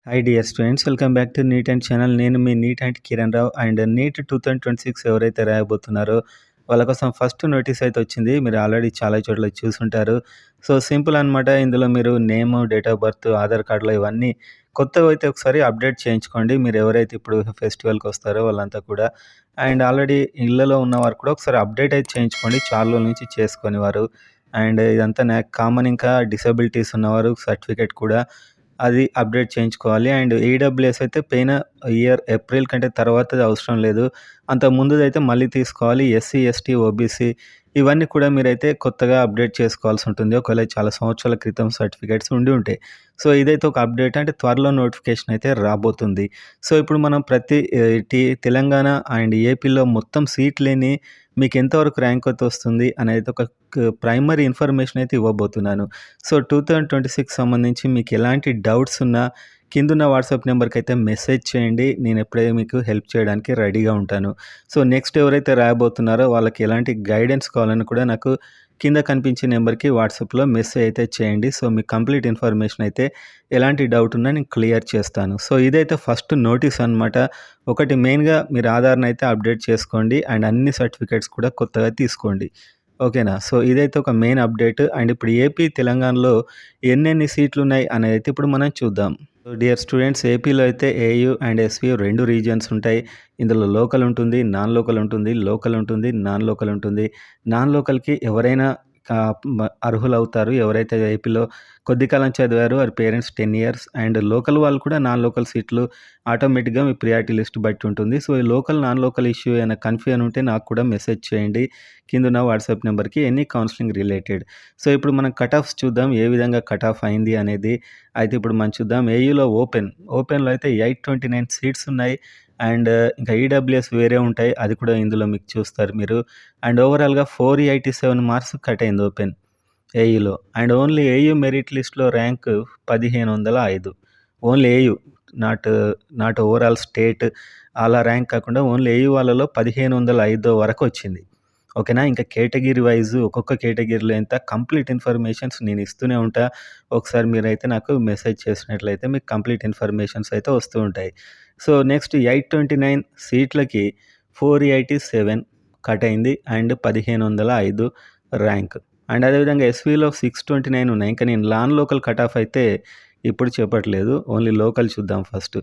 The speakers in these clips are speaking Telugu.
Hi dear students, welcome back to NEET and channel. నేను మీ NEET and Kiran Rao. And NEET 2026 ఎవరైతే రాయబోతున్నారో వాళ్ళ కోసం ఫస్ట్ నోటీస్ అయితే వచ్చింది. మీరు ఆల్రెడీ చాలా చోట్ల చూసుంటారు. సో సింపుల్ అనమాట. ఇందులో మీరు name, date of birth, Aadhaar కార్డులో ఇవన్నీ కొత్తవి అయితే ఒకసారి అప్డేట్ చేయించుకోండి. మీరు ఎవరైతే ఇప్పుడు ఫెస్టివల్కి వస్తారో వాళ్ళంతా కూడా. అండ్ ఆల్రెడీ ఇళ్ళలో ఉన్నవారు కూడా ఒకసారి అప్డేట్ అయితే చేయించుకోండి, చాలా రోజుల నుంచి చేసుకునేవారు. అండ్ ఇదంతా నాకు కామన్. ఇంకా డిసబిలిటీస్ ఉన్నవారు సర్టిఫికేట్ కూడా అది అప్డేట్ చేయించుకోవాలి. అండ్ ఈడబ్ల్యూఎస్ అయితే పోయిన ఇయర్ ఏప్రిల్ కంటే తర్వాత అవసరం లేదు, అంత ముందుదైతే మళ్ళీ తీసుకోవాలి. ఎస్సీ, ఎస్టీ, ఓబీసీ ఇవన్నీ కూడా మీరైతే కొత్తగా అప్డేట్ చేసుకోవాల్సి ఉంటుంది, ఒకవేళ చాలా సంవత్సరాల క్రితం సర్టిఫికేట్స్ ఉండి ఉంటాయి. సో ఇదైతే ఒక అప్డేట్, అంటే త్వరలో నోటిఫికేషన్ అయితే రాబోతుంది. సో ఇప్పుడు మనం ప్రతి తెలంగాణ అండ్ ఏపీలో మొత్తం సీట్లేని మీకు ఎంతవరకు ర్యాంక్ అయితే వస్తుంది అనేది ఒక ప్రైమరీ ఇన్ఫర్మేషన్ అయితే ఇవ్వబోతున్నాను. సో 2026 సంబంధించి మీకు ఎలాంటి డౌట్స్ ఉన్నా కిందున్న వాట్సాప్ నెంబర్కి అయితే మెసేజ్ చేయండి. నేను ఎప్పుడైతే మీకు హెల్ప్ చేయడానికి రెడీగా ఉంటాను. సో నెక్స్ట్ ఎవరైతే రాయబోతున్నారో వాళ్ళకి ఎలాంటి గైడెన్స్ కావాలని కూడా నాకు కింద కనిపించే నెంబర్కి వాట్సాప్లో మెసేజ్ అయితే చేయండి. సో మీకు కంప్లీట్ ఇన్ఫర్మేషన్ అయితే ఎలాంటి డౌట్ ఉన్నా నేను క్లియర్ చేస్తాను. సో ఇదైతే ఫస్ట్ నోటీస్ అనమాట. ఒకటి మెయిన్గా మీరు ఆధార్ని అయితే అప్డేట్ చేసుకోండి అండ్ అన్ని సర్టిఫికేట్స్ కూడా కొత్తగా తీసుకోండి, ఓకేనా. సో ఇదైతే ఒక మెయిన్ అప్డేట్. అండ్ ఇప్పుడు ఏపీ, తెలంగాణలో ఎన్నెన్ని సీట్లు ఉన్నాయి అనేది అయితే ఇప్పుడు మనం చూద్దాం. సో డియర్ స్టూడెంట్స్, ఏపీలో అయితే ఏయూ అండ్ ఎస్వీ రెండు రీజియన్స్ ఉంటాయి. ఇందులో లోకల్ ఉంటుంది, నాన్ లోకల్ ఉంటుంది, లోకల్ ఉంటుంది, నాన్ లోకల్ ఉంటుంది. నాన్ లోకల్కి ఎవరైనా అర్హులవుతారు ఎవరైతే ఏపీలో కొద్ది కాలం చదివారు, వారి పేరెంట్స్ 10 years. అండ్ లోకల్ వాళ్ళు కూడా నాన్ లోకల్ సీట్లు ఆటోమేటిక్గా మీ ప్రియారిటీ లిస్ట్ బట్టి ఉంటుంది. సో ఈ లోకల్, నాన్ లోకల్ ఇష్యూ ఏమైనా కన్ఫ్యూజన్ ఉంటే నాకు కూడా మెసేజ్ చేయండి కింద వాట్సాప్ నెంబర్కి, ఎనీ కౌన్సిలింగ్ రిలేటెడ్. సో ఇప్పుడు మనం కట్ ఆఫ్స్ చూద్దాం, ఏ విధంగా కట్ ఆఫ్ అయింది అనేది. అయితే ఇప్పుడు మనం చూద్దాం. ఏయూలో ఓపెన్లో అయితే 829 సీట్స్ ఉన్నాయి. అండ్ ఇంకా ఈడబ్ల్యూఎస్ వేరే ఉంటాయి, అది కూడా ఇందులో మీకు చూస్తారు మీరు. అండ్ ఓవరాల్గా 487 మార్క్స్ కట్ అయింది ఓపెన్ ఏయూలో. అండ్ ఓన్లీ ఏయూ మెరిట్ లిస్ట్లో rank 1505. Only AU, not overall state అలా ర్యాంక్ కాకుండా ఓన్లీ ఏయూ వాళ్ళలో 1505 వరకు వచ్చింది, ఓకేనా. ఇంకా కేటగిరీ వైజ్ ఒక్కొక్క కేటగిరీలో ఎంత కంప్లీట్ ఇన్ఫర్మేషన్స్ నేను ఇస్తూనే ఉంటా. ఒకసారి మీరైతే నాకు మెసేజ్ చేసినట్లయితే మీకు కంప్లీట్ ఇన్ఫర్మేషన్స్ అయితే వస్తూ ఉంటాయి. సో నెక్స్ట్ 829 సీట్లకి 487 కట్ అయింది అండ్ 1505 ర్యాంక్. అండ్ అదేవిధంగా ఎస్వీలో 629 ఉన్నాయి. ఇంకా నేను నాన్ లోకల్ కట్ ఆఫ్ అయితే ఇప్పుడు చెప్పట్లేదు, ఓన్లీ లోకల్ చూద్దాం ఫస్ట్.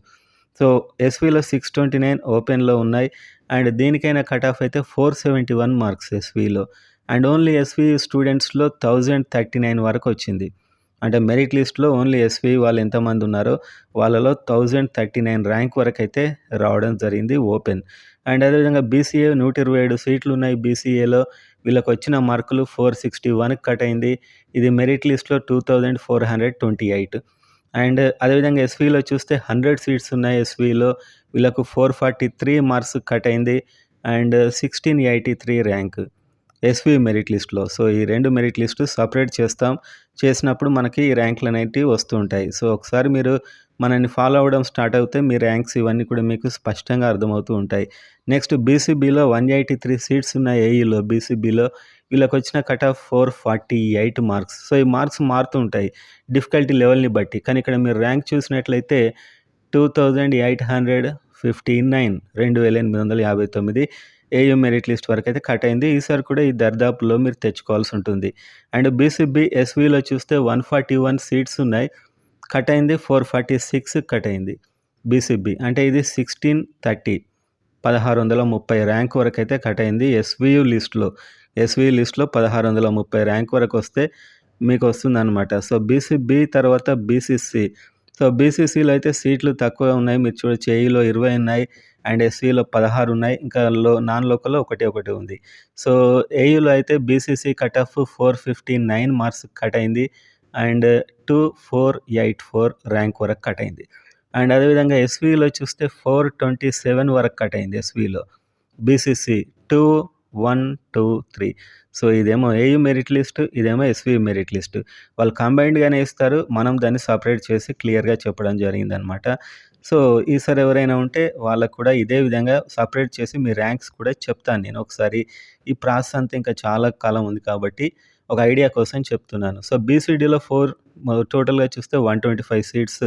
సో ఎస్వీలో 629 ఓపెన్లో ఉన్నాయి. అండ్ దీనికైనా కట్ ఆఫ్ అయితే 471 మార్క్స్ ఎస్వీలో. అండ్ ఓన్లీ ఎస్వీ స్టూడెంట్స్లో 1039 వరకు వచ్చింది. అంటే మెరిట్ లిస్ట్లో ఓన్లీ ఎస్వీ వాళ్ళు ఎంతమంది ఉన్నారో వాళ్ళలో 1039 ర్యాంక్ వరకు అయితే రావడం జరిగింది ఓపెన్. అండ్ అదేవిధంగా బీసీఏ 127 సీట్లు ఉన్నాయి. బీసీఏలో వీళ్ళకి వచ్చిన మార్కులు 461 కట్ అయింది. ఇది మెరిట్ లిస్ట్లో 2428. అండ్ అదేవిధంగా ఎస్వీలో చూస్తే 100 సీట్స్ ఉన్నాయి. ఎస్వీలో వీళ్ళకు 443 మార్క్స్ కట్ అయింది అండ్ 1683 ర్యాంక్ ఎస్వీ మెరిట్ లిస్ట్లో. సో ఈ రెండు మెరిట్ లిస్టు సపరేట్ చేసినప్పుడు మనకి ఈ ర్యాంకులు అనేటివి వస్తూ ఉంటాయి. సో ఒకసారి మీరు మనల్ని ఫాలో అవ్వడం స్టార్ట్ అవుతే మీ ర్యాంక్స్ ఇవన్నీ కూడా మీకు స్పష్టంగా అర్థమవుతూ ఉంటాయి. నెక్స్ట్ బీసీబీలో 183 సీట్స్ ఉన్నాయి. ఏఈలో బీసీబీలో వీళ్ళకి వచ్చిన కట్ ఆఫ్ 448 మార్క్స్. సో ఈ మార్క్స్ మారుతూ ఉంటాయి డిఫికల్టీ లెవెల్ని బట్టి. కానీ ఇక్కడ మీరు ర్యాంక్ చూసినట్లయితే 2859, 2859 ఏయూ మెరిట్ లిస్ట్ వరకు అయితే కట్ అయింది. ఈసారి కూడా ఈ దర్దాపులో మీరు తెచ్చుకోవాల్సి ఉంటుంది. అండ్ బీసీబీ ఎస్వీలో చూస్తే 141 సీట్స్ ఉన్నాయి. కట్ అయింది 446 కట్ అయింది బీసీబీ. అంటే ఇది 1630, 1630 ర్యాంక్ వరకు అయితే కట్ అయింది ఎస్వీ లిస్ట్లో 1630 ర్యాంక్ వరకు వస్తే మీకు వస్తుందన్నమాట. సో బీసీబీ తర్వాత బీసీసీ. సో బీసీసీలో అయితే సీట్లు తక్కువ ఉన్నాయి, మీరు చూడొచ్చు. ఏఈలో 20 ఉన్నాయి అండ్ ఎస్సీలో 16 ఉన్నాయి. ఇంకా నాన్ లోకల్లో ఒకటి ఉంది. సో ఏయూలో అయితే BCC cut off 459 marks cut అయింది అండ్ 2484 ర్యాంక్ వరకు కట్ అయింది. అండ్ అదేవిధంగా ఎస్వీలో చూస్తే 427 వరకు కట్ అయింది ఎస్వీలో. బీసీసీ 2123. సో ఇదేమో ఏయూ మెరిట్ లిస్ట్, ఇదేమో ఎస్వీ మెరిట్ లిస్ట్. వాళ్ళు కంబైన్డ్గానే ఇస్తారు, మనం దాన్ని సపరేట్ చేసి క్లియర్గా చెప్పడం జరిగిందనమాట. సో ఈసారి ఎవరైనా ఉంటే వాళ్ళకు కూడా ఇదే విధంగా సపరేట్ చేసి మీ ర్యాంక్స్ కూడా చెప్తాను నేను ఒకసారి. ఈ ప్రాసెస్ అంతా ఇంకా చాలా కాలం ఉంది కాబట్టి ఒక ఐడియా కోసం చెప్తున్నాను. సో బీసీడీలో టోటల్గా చూస్తే 125 సీట్స్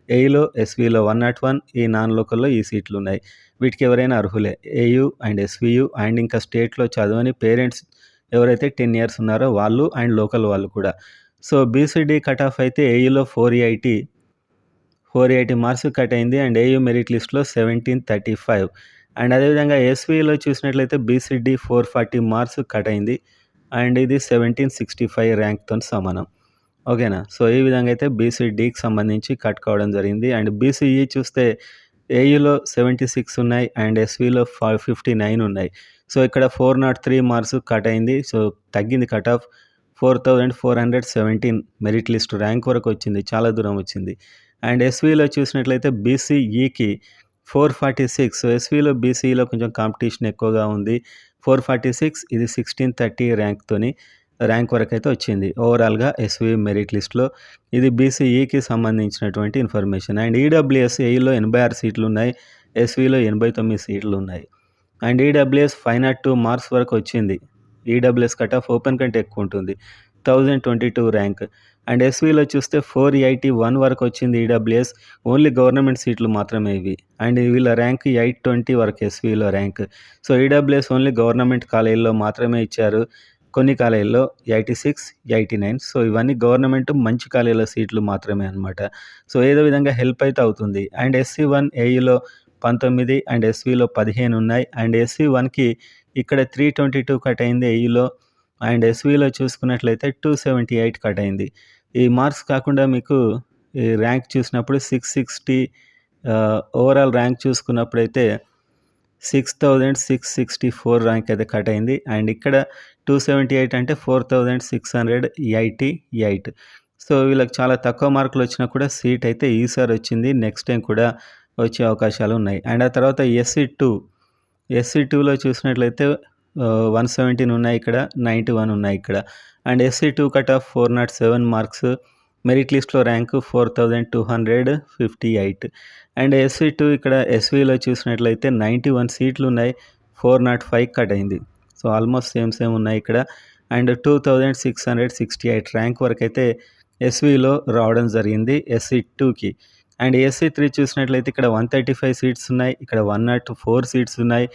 ఏయులో, ఎస్వీలో 101, ఈ నాన్ లోకల్‌లో ఈ సీట్లు ఉన్నాయి. వీటికి ఎవరైనా అర్హులే. ఏయూ అండ్ ఎస్వీయూ అండ్ ఇంకా స్టేట్‌లో చదవని పేరెంట్స్ ఎవరైతే 10 ఇయర్స్ ఉన్నారో వాళ్ళు అండ్ లోకల్ వాళ్ళు కూడా. సో, బీసీడీ కట్ ఆఫ్ అయితే ఏయులో 480 మార్క్స్ కట్ అయింది అండ్ ఏయూ మెరిట్ లిస్ట్‌లో 1735 అండ్ అదేవిధంగా ఎస్వీలో చూసినట్లయితే బీసీడీ 440 మార్క్స్ కట్ అయింది అండ్ ఇది 1765 ర్యాంక్‌తోని సమానం. ఓకేనా. సో, ఈ విధంగా అయితే బీసీడీకి సంబంధించి కట్ కావడం జరిగింది. అండ్ బీసీఈ చూస్తే ఏయులో 76 ఉన్నాయి అండ్ ఎస్వీలో 59 ఉన్నాయి. సో, ఇక్కడ 403 మార్క్స్ కట్ అయింది. సో, తగ్గింది cut off 4417 merit list rank వరకు వచ్చింది. చాలా దూరం వచ్చింది. అండ్ ఎస్వీలో చూసినట్లయితే బీసీఈకి 446. సో, ఎస్వీలో బీసీఈలో కొంచెం కాంపిటీషన్ ఎక్కువగా ఉంది. 446 ఇది 1630 ర్యాంక్ వరకైతే వచ్చింది. ఓవరాల్‌గా ఎస్వీ మెరిట్ లిస్ట్‌లో ఇది బీసీఈకి సంబంధించినటువంటి ఇన్ఫర్మేషన్. అండ్ ఈడబ్ల్యూఎస్ ఏయులో 86 సీట్లున్నాయి. ఎస్వీలో 89 సీట్లున్నాయి. అండ్ ఈడబ్ల్యూఎస్ 502 మార్క్స్ వరకు వచ్చింది. ఈడబ్ల్యూఎస్ కట్ ఆఫ్ ఓపెన్ కంటే ఎక్కువ ఉంటుంది. 1022 ర్యాంక్. అండ్ ఎస్వీలో చూస్తే 481 వరకు వచ్చింది ఈడబ్ల్యూఎస్. ఓన్లీ గవర్నమెంట్ సీట్లు మాత్రమే ఇవి. అండ్ వీళ్ళ ర్యాంక్ 820 వరకు ఎస్వీలో rank. So, EWS only government కాలేజీల్లో మాత్రమే ఇచ్చారు. కొన్ని కాలేజీల్లో 86, 89. సో, ఇవన్నీ గవర్నమెంట్ మంచి కాలేజీల సీట్లు మాత్రమే అనమాట. సో, ఏదో విధంగా హెల్ప్ అయితే అవుతుంది. అండ్ ఎస్సీ1 ఏయులో 19 అండ్ ఎస్వీలో 15 ఉన్నాయి. అండ్ ఎస్సీ1కి ఇక్కడ 322 కట్ అయింది ఏయులో అండ్ ఎస్వీలో చూసుకున్నట్లయితే 278 కట్ అయింది. ఈ మార్క్స్ కాకుండా మీకు ఈ ర్యాంక్ చూసినప్పుడు 660 ఓవరాల్ ర్యాంక్ చూసుకున్నప్పుడైతే 6664 ర్యాంక్ అయితే కట్ అయింది. అండ్ ఇక్కడ 278 అంటే 4688. సో, వీళ్ళకి చాలా తక్కువ మార్కులు వచ్చినా కూడా సీట్ అయితే ఈసారి వచ్చింది. నెక్స్ట్ టైం కూడా వచ్చే అవకాశాలు ఉన్నాయి. అండ్ ఆ తర్వాత ఎస్సీ2లో చూసినట్లయితే 117 ఉన్నాయి ఇక్కడ, 91 ఉన్నాయి ఇక్కడ. And SC two cut off 407 marks. Merit లిస్ట్‌లో ర్యాంక్ 4258. అండ్ ఎస్సీ2 ఇక్కడ ఎస్వీలో చూసినట్లయితే 91 సీట్లున్నాయి. 405 కట్ అయింది. సో, ఆల్మోస్ట్ సేమ్ ఉన్నాయి ఇక్కడ. అండ్ 2668 ర్యాంక్ వరకైతే ఎస్వీలో రావడం జరిగింది ఎస్సీ2కి. అండ్ ఎస్సీ3 చూసినట్లయితే ఇక్కడ 135 సీట్స్ ఉన్నాయి. ఇక్కడ 104 సీట్స్ ఉన్నాయి.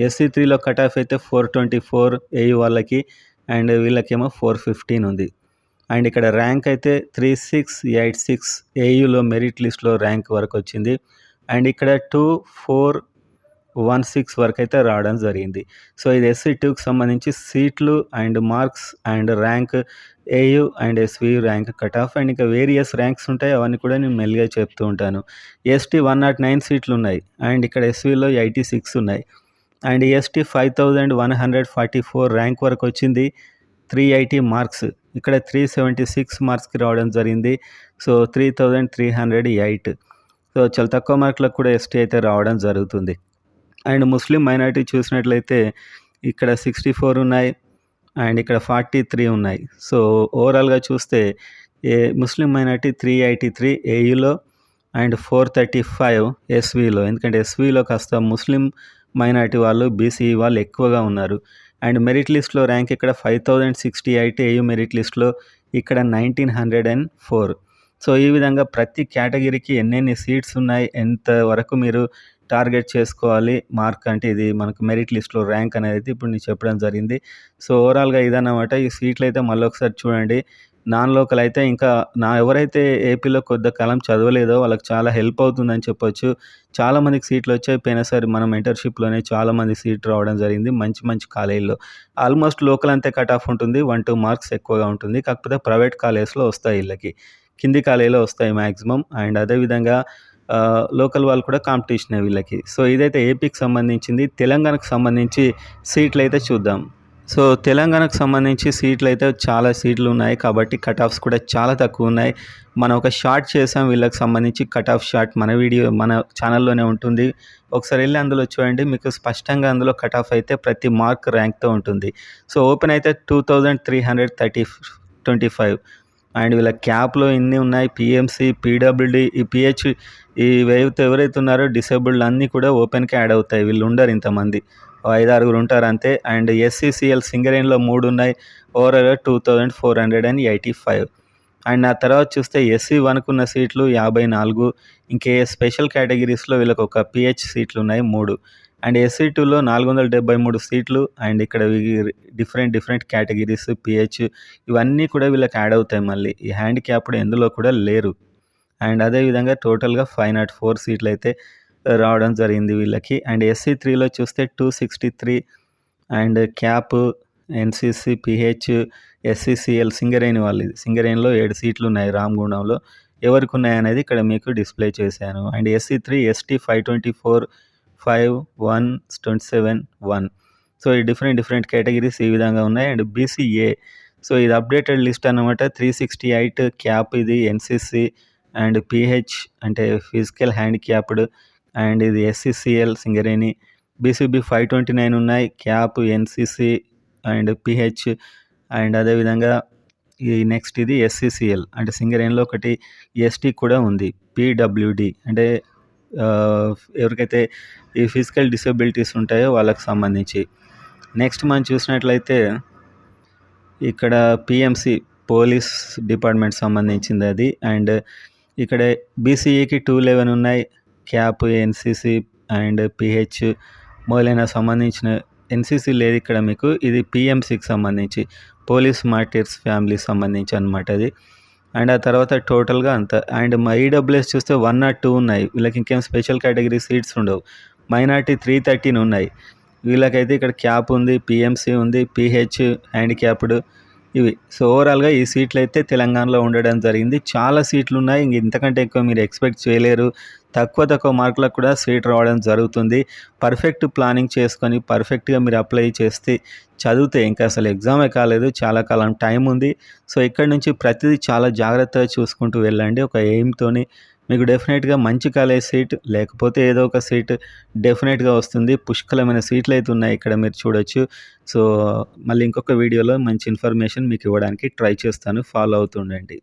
ఎస్సీ3లో కట్ ఆఫ్ అయితే 424 ఏయూ వాళ్ళకి అండ్ వీళ్ళకేమో 415 ఉంది. అండ్ ఇక్కడ ర్యాంక్ అయితే 3686 ఏయులో మెరిట్ లిస్ట్‌లో ర్యాంక్ వరకు వచ్చింది. అండ్ ఇక్కడ 2416 వరకు అయితే రావడం జరిగింది. సో, ఇది ఎస్సీ2కి సంబంధించి సీట్లు and marks and rank AU and SV rank cut off and ఇంకా వేరియస్ ర్యాంక్స్ ఉంటాయి. అవన్నీ కూడా నేను మెల్లిగా చెప్తూ ఉంటాను. ఎస్టీ 109 సీట్లు ఉన్నాయి. అండ్ ఇక్కడ ఎస్వీలో 86 ఉన్నాయి. అండ్ ఎస్టీ 5144 ర్యాంక్ వరకు వచ్చింది. 380 మార్క్స్. ఇక్కడ 376 మార్క్స్‌కి రావడం జరిగింది. సో, 3308. సో, చాలా తక్కువ మార్కులకు కూడా ఎస్టీ అయితే రావడం జరుగుతుంది. అండ్ ముస్లిం మైనారిటీ చూసినట్లయితే ఇక్కడ 64 ఉన్నాయి. అండ్ ఇక్కడ 43 ఉన్నాయి. సో, ఓవరాల్‌గా చూస్తే ముస్లిం మైనారిటీ 383 ఏయులో అండ్ 435 ఎస్వీలో. ఎందుకంటే ఎస్వీలో కాస్త ముస్లిం మైనారిటీ వాళ్ళు, బీసీఈ వాళ్ళు ఎక్కువగా ఉన్నారు. అండ్ మెరిట్ లిస్ట్‌లో ర్యాంక్ ఇక్కడ 5068 ఏయూ మెరిట్ లిస్ట్‌లో, ఇక్కడ 1904. సో, ఈ విధంగా ప్రతి కేటగిరీకి ఎన్నెన్ని సీట్స్ ఉన్నాయి, ఎంత వరకు మీరు టార్గెట్ చేసుకోవాలి మార్క్ అంటే ఇది మనకు మెరిట్ లిస్ట్‌లో ర్యాంక్ అనేది ఇప్పుడు నేను చెప్పడం జరిగింది. సో, ఓవరాల్‌గా ఇదన్నమాట. ఈ సీట్లు అయితే మళ్ళొకసారి చూడండి. నాన్ లోకల్ అయితే ఇంకా ఎవరైతే ఏపీలో కొద్ది కాలం చదవలేదో వాళ్ళకి చాలా హెల్ప్ అవుతుందని చెప్పొచ్చు. చాలామందికి సీట్లు వచ్చాయి. పోయినసారి మనం ఇంటర్న్‌షిప్‌లోనే చాలామంది సీట్ రావడం జరిగింది మంచి కాలేజీల్లో. ఆల్మోస్ట్ లోకల్ అంతే కట్ ఆఫ్ ఉంటుంది. 1, 2 మార్క్స్ ఎక్కువగా ఉంటుంది. కాకపోతే ప్రైవేట్ కాలేజెస్‌లో వస్తాయి వీళ్ళకి. కింది కాలేజీలో వస్తాయి మ్యాక్సిమం. అండ్ అదేవిధంగా లోకల్ వాళ్ళు కూడా కాంపిటీషనే వీళ్ళకి. సో, ఇదైతే ఏపీకి సంబంధించింది. తెలంగాణకు సంబంధించి సీట్లు అయితే చూద్దాం. సో, తెలంగాణకు సంబంధించి సీట్లు అయితే చాలా సీట్లు ఉన్నాయి. కాబట్టి కట్ ఆఫ్స్ కూడా చాలా తక్కువ ఉన్నాయి. మనం ఒక షార్ట్ చేసాం వీళ్ళకి సంబంధించి కట్ ఆఫ్ షార్ట్ మన ఛానల్లోనే ఉంటుంది. ఒకసారి వెళ్ళి అందులో చూడండి. మీకు స్పష్టంగా అందులో కట్ ఆఫ్ అయితే ప్రతి మార్క్ ర్యాంక్‌తో ఉంటుంది. సో, ఓపెన్ అయితే 2325 అండ్ వీళ్ళ క్యాప్‌లో ఇన్ని ఉన్నాయి. పీఎంసీ, పీడబ్ల్యూడీ, ఈ పీహెచ్ ఎవరైతే ఉన్నారో డిసేబుల్డ్ అన్నీ కూడా ఓపెన్‌కే యాడ్ అవుతాయి. వీళ్ళు ఉండరు ఇంతమంది. 5, 6 ఉంటారు అంతే. అండ్ ఎస్సీసీఎల్ సింగరేణిలో 3 ఉన్నాయి. ఓవరాల్‌గా 2485. అండ్ ఆ తర్వాత చూస్తే ఎస్సీ 1కున్న సీట్లు 54. ఇంకే స్పెషల్ కేటగిరీస్‌లో వీళ్ళకొక పీహెచ్ సీట్లున్నాయి 3. అండ్ ఎస్సీ 2లో 473 సీట్లు. అండ్ ఇక్కడ డిఫరెంట్ కేటగిరీస్ పీహెచ్ ఇవన్నీ కూడా వీళ్ళకి యాడ్ అవుతాయి మళ్ళీ. ఈ హ్యాండిక్యాప్డ్ ఎందులో కూడా లేరు. అండ్ అదేవిధంగా టోటల్‌గా 504 సీట్లయితే రావడం జరిగింది వీళ్ళకి. అండ్ ఎస్సీ 3లో చూస్తే 263. And cap, NCC, pH, SCCL Singareni వాళ్ళది. సింగరేణిలో 7 సీట్లున్నాయి రామగుండంలో. ఎవరికున్నాయనేది ఇక్కడ మీకు డిస్‌ప్లే చేశాను. And SC 3, ST 524, 5, 1, 27, 1. సో, ఈ డిఫరెంట్ కేటగిరీస్ ఈ విధంగా ఉన్నాయి. అండ్ బీసీఏ, సో, ఇది అప్డేటెడ్ లిస్ట్ అన్నమాట. 368 క్యాప్ ఇది ఎన్సీసీ అండ్ పీహెచ్ అంటే ఫిజికల్ హ్యాండిక్యాప్డ్. అండ్ ఇది ఎస్సీసీఎల్ సింగరేణి. బీసీబీ 529 ఉన్నాయి. Cap, NCC and pH. And అదేవిధంగా ఈ నెక్స్ట్ ఇది ఎస్సీసీఎల్ అంటే సింగరేణిలో ఒకటి ఎస్టీ కూడా ఉంది. పీడబ్ల్యూడీ అంటే ఎవరికైతే ఈ ఫిజికల్ డిసేబిలిటీస్ ఉంటాయో వాళ్ళకి సంబంధించి. నెక్స్ట్ మనం చూసినట్లయితే ఇక్కడ పీఎంసీ పోలీస్ డిపార్ట్మెంట్ సంబంధించింది అది. అండ్ ఇక్కడ బీసీఈకి 211 ఉన్నాయి. క్యాప్, ఎన్సీసీ అండ్ పీహెచ్ మొదలైన సంబంధించిన ఎన్సీసీ లేదు ఇక్కడ మీకు. ఇది పీఎంసీకి సంబంధించి పోలీస్ మార్టిర్స్ ఫ్యామిలీకి సంబంధించి అనమాట అది. అండ్ ఆ తర్వాత టోటల్గా అంత. అండ్ ఈడబ్ల్యూఎస్ చూస్తే 102 ఉన్నాయి. వీళ్ళకి ఇంకేం స్పెషల్ కేటగిరీ సీట్స్ ఉండవు. మైనార్టీ 313 ఉన్నాయి. వీళ్ళకైతే ఇక్కడ క్యాప్ ఉంది, పీఎంసీ ఉంది, పీహెచ్, హ్యాండిక్యాప్డ్ ఇవి. సో, ఓవరాల్‌గా ఈ సీట్లయితే తెలంగాణలో ఉండడం జరిగింది. చాలా సీట్లున్నాయి. ఇంతకంటే ఎక్కువ మీరు ఎక్స్‌పెక్ట్ చేయలేరు. తక్కువ మార్కులకు కూడా సీట్ రావడం జరుగుతుంది. పర్ఫెక్ట్ ప్లానింగ్ చేసుకొని పర్ఫెక్ట్‌గా మీరు అప్లై చేస్తే చదివితే ఇంకా అసలు ఎగ్జామే కాలేదు. చాలా కాలం టైం ఉంది. సో, ఇక్కడి నుంచి ప్రతిదీ చాలా జాగ్రత్తగా చూసుకుంటూ వెళ్ళండి. ఒక ఎయిమ్‌తోని మీకు డెఫినెట్‌గా మంచి కాలేజ్ సీట్ లేకపోతే ఏదో ఒక సీట్ డెఫినెట్‌గా వస్తుంది. పుష్కలమైన సీట్లయితే ఉన్నాయి ఇక్కడ మీరు చూడొచ్చు. సో, మళ్ళీ ఇంకొక వీడియోలో మంచి ఇన్ఫర్మేషన్ మీకు ఇవ్వడానికి ట్రై చేస్తాను. ఫాలో అవుతూ ఉండండి.